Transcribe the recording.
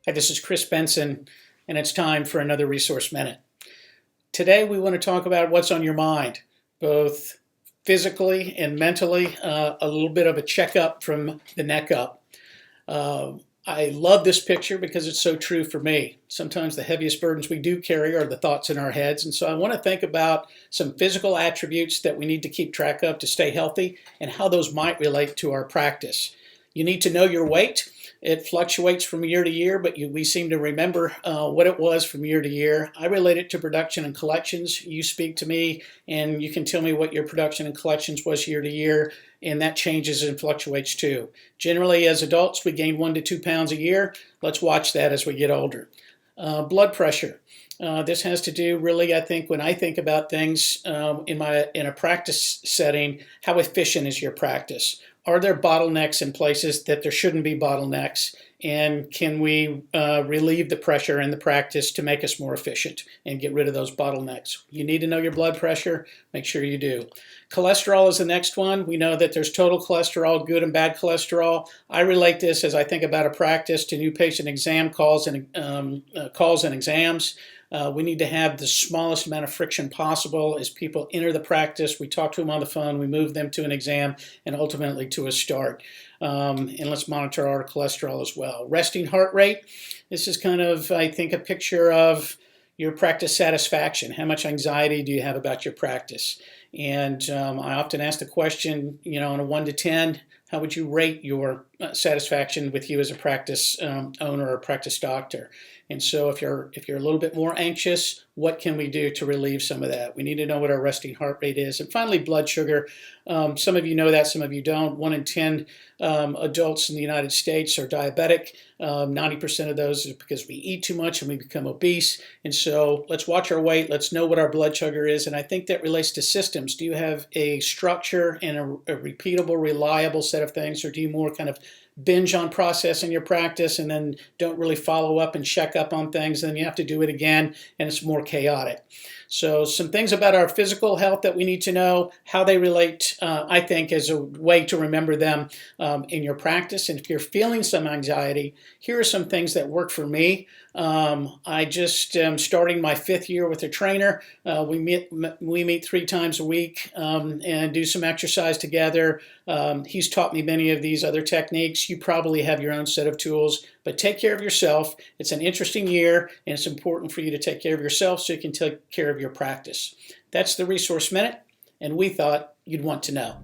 Hi, this is Chris Bentson, and it's time for another Resource Minute. Today, we want to talk about what's on your mind, both physically and mentally, a little bit of a checkup from the neck up. I love this picture because it's so true for me. Sometimes the heaviest burdens we do carry are the thoughts in our heads, and so I want to think about some physical attributes that we need to keep track of to stay healthy and how those might relate to our practice. You need to know your weight. It fluctuates from year to year, but we seem to remember what it was from year to year. I relate it to production and collections. You speak to me and you can tell me what your production and collections was year to year, and that changes and fluctuates too. Generally, as adults, we gain 1 to 2 pounds a year. Let's watch that as we get older. Blood pressure. This has to do really, I think, when I think about things in a practice setting, how efficient is your practice? Are there bottlenecks in places that there shouldn't be bottlenecks? And can we relieve the pressure in the practice to make us more efficient and get rid of those bottlenecks? You need to know your blood pressure. Make sure you do. Cholesterol is the next one. We know that there's total cholesterol, good and bad cholesterol. I relate this as I think about a practice to new patient exam calls and exams. We need to have the smallest amount of friction possible as people enter the practice. We talk to them on the phone, we move them to an exam, and ultimately to a start. And let's monitor our cholesterol as well. Resting heart rate. This is kind of, I think, a picture of your practice satisfaction. How much anxiety do you have about your practice? And I often ask the question, on a 1 to 10, how would you rate your satisfaction with you as a practice owner or practice doctor? And so if you're a little bit more anxious, what can we do to relieve some of that? We need to know what our resting heart rate is. And finally, blood sugar. Some of you know that, some of you don't. 1 in 10 adults in the United States are diabetic. 90% of those is because we eat too much and we become obese. And so let's watch our weight. Let's know what our blood sugar is. And I think that relates to systems. Do you have a structure and a repeatable, reliable set of things, or do you more kind of binge on process in your practice and then don't really follow up and check up on things, and then you have to do it again and it's more chaotic. So some things about our physical health that we need to know, how they relate, I think, as a way to remember them in your practice. And if you're feeling some anxiety, here are some things that work for me. I just am starting my 5th year with a trainer. We meet 3 times a week and do some exercise together. He's taught me many of these other techniques. You probably have your own set of tools, but take care of yourself. It's an interesting year, and it's important for you to take care of yourself so you can take care of your practice. That's the Resource Minute, and we thought you'd want to know.